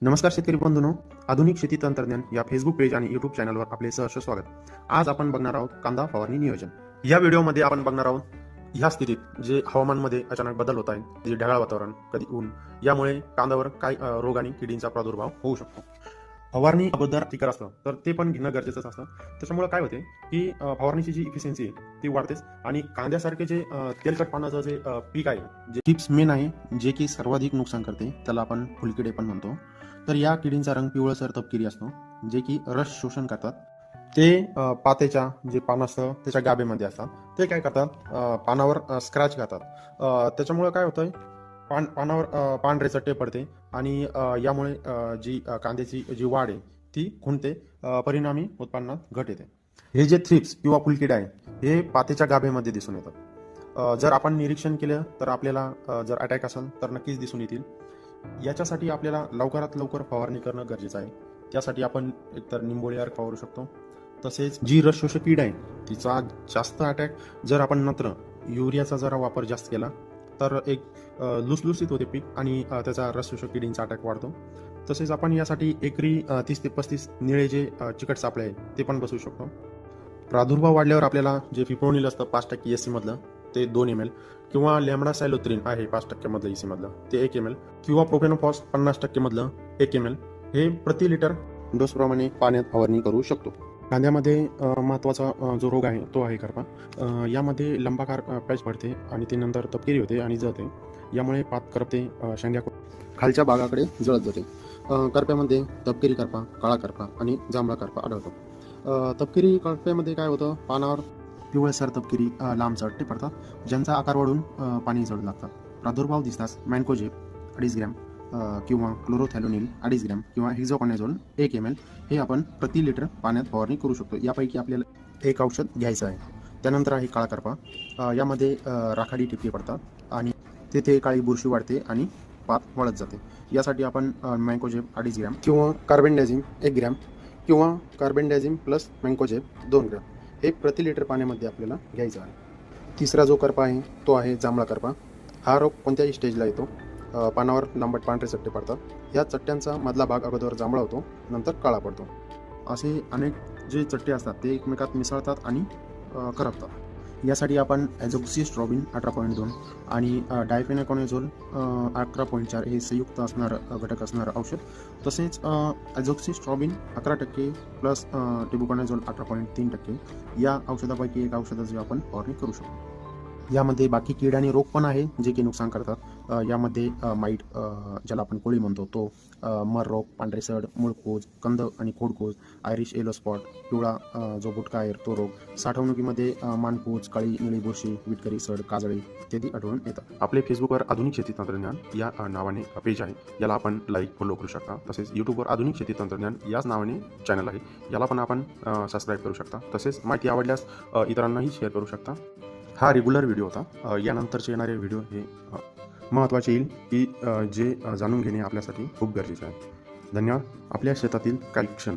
नमस्कार शेतकरी बंधूंनो, आधुनिक शेती तंत्रज्ञान या फेसबुक पेज आणि यूट्यूब चॅनलवर आपले सहर्ष स्वागत. आज आपण बघणार आहोत कांदा फवारणी नियोजन. या व्हिडिओमध्ये आपण बघणार आहोत ह्या स्थितीत जे हवामानमध्ये अचानक बदल होत आहे, जे ढगाळ वातावरण, कधी ऊन, यामुळे कांद्यावर काय रोग आणि किडींचा प्रादुर्भाव होऊ शकतो. फवारणी अगोदर टिकर असतं तर ते पण घेणं गरजेचं असतं. त्याच्यामुळे काय होते की फवारणीची जी इफिशियन्सी आहे ती वाढतेच आणि कांद्यासारखे जे तेलकट पानाचं जे पीक आहे, जे टिप्स मेन आहे, जे की सर्वाधिक नुकसान करते, त्याला आपण फुलकिडे पण म्हणतो. तर या किडींचा रंग पिवळसर तपकिरी असतो, जे की रस शोषण करतात. ते पातेच्या जे पान असतं त्याच्या गाभेमध्ये असतात. ते काय करतात, पानावर स्क्रॅच करतात. त्याच्यामुळे काय होतंय, पानावर पांढरे चट्टे पडते आणि यामुळे जी कांद्याची जी वाढ आहे ती खुंटते. परिणामी उत्पन्नात घट येते. हे जे थ्रिप्स किंवा फुलकिडे आहे हे पातेच्या गाभेमध्ये दिसून येतात. जर आपण निरीक्षण केलं तर आपल्याला जर अटॅक असेल तर नक्कीच दिसून येतील. याच्यासाठी आपल्याला लवकरात लवकर फवारणी करणं गरजेचं आहे. त्यासाठी आपण एकतर निंबोळी अर्क वापरू शकतो. तसेच जी रस शोषक कीड आहे तिचा जास्त अटॅक जर आपण नत्र युरियाचा जरा वापर जास्त केला तर एक लुसलुसीत होते पीक आणि त्याचा रस शोषक किडींचा अटॅक वाढतो. तसेच आपण यासाठी एकरी 30 ते 35 निळे जे चिकट सापळे आहे ते पण बसवू शकतो. प्रादुर्भाव वाढल्यावर आपल्याला जे फिप्रोनिल असतं 5% एस मधलं ते 2 ml किंवा लॅम्बडा सायलोथ्रिन आहे 5% मधलं EC मधलं ते 1 ml किंवा प्रोपेनोफॉस 50% मधलं 1 ml हे प्रति लिटर डोसप्रमाणे पाण्यात फवारणी करू शकतो. कांद्यामध्ये महत्त्वाचा जो रोग आहे तो आहे करपा. यामध्ये लंबाकार पॅच पडते आणि ते नंतर तपकिरी होते आणि जळते. यामुळे पात करपते, शेंड्या खालच्या भागाकडे जळत जाते. करप्यामध्ये तपकिरी करपा, काळा करपा आणि जांभळा करपा आढळतो. तपकिरी करप्यामध्ये काय होतं, पानावर पिवळसर तपकिरी लांब चट्टे पडतात, ज्यांचा आकार वाढून पाणी जळू लागतात. प्रादुर्भाव दिसताच मॅन्कोजेब 2.5 ग्रॅम किंवा क्लोरोथॅलोनिल 2.5 ग्रॅम किंवा हेक्झाकोनाझोल 1 ml हे आपण प्रति लिटर पाण्यात फवारणी करू शकतो. यापैकी आपल्याला एक औषध घ्यायचं आहे. त्यानंतर आहे काळा करपा. यामध्ये राखाडी टिपके पडतात आणि तेथे काळी बुरशी वाढते आणि पात वळत जाते. यासाठी आपण मॅन्कोजेब 2.5 ग्रॅम किंवा कार्बेंडाझिम 1 ग्रॅम किंवा कार्बेंडाझिम प्लस मॅन्कोजेब 2 ग्रॅम हे प्रति लिटर पाण्यामध्ये आपल्याला घ्यायचं आहे. तिसरा जो करपा आहे तो आहे जांभळा करपा. हा रोग कोणत्याही स्टेजला येतो. पानावर लांबट पांढरे चट्टे पडतात. या चट्ट्यांचा मधला भाग अगोदर जांभळा होतो, नंतर काळा पडतो. असे अनेक जे चट्टे असतात ते एकमेकात मिसळतात आणि करपतात. यासाठी आपण ॲझोक्सिस्ट्रॉबिन 18.2 आणि डायफेनाकोनाझोल 11.4 हे संयुक्त असणारं घटक असणारं औषध, तसेच ॲझोक्सिस्ट्रॉबिन 11% प्लस टिबुकोनाझोल 18.3% या औषधापैकी एक औषधाची आपण फवारणी करू शकतो. यामध्ये बाकी कीड आणि रोग पण आहे जे की नुकसान करतात. यामध्ये माईट, ज्याला आपण कोळी म्हणतो तो, मर रोग, पांढरे सड, मुळकूज, कंद आणि खोडकूज, आयरिश येलो स्पॉट, पिवळा जो बुटका आहे तो रोग, साठवणुकीमध्ये मानकूज, काळी निळी बुरशी, विटकरी सड, काजळी इत्यादी आढळून येतात. आपले फेसबुकवर आधुनिक शेती तंत्रज्ञान या नावाने पेज आहे. याला आपण लाईक फॉलो करू शकता. तसेच यूट्यूबवर आधुनिक शेती तंत्रज्ञान याच नावाने चॅनल आहे, याला पण आपण सबस्क्राईब करू शकता. तसेच माहिती आवडल्यास इतरांनाही शेअर करू शकता. हा रेग्युलर व्हिडिओ होता. यानंतरचे येणारे व्हिडिओ हे महत्त्वाचे येईल की जे जाणून घेणे आपल्यासाठी खूप गरजेचे आहे. धन्यवाद. आपल्या शेतातील काही क्षण.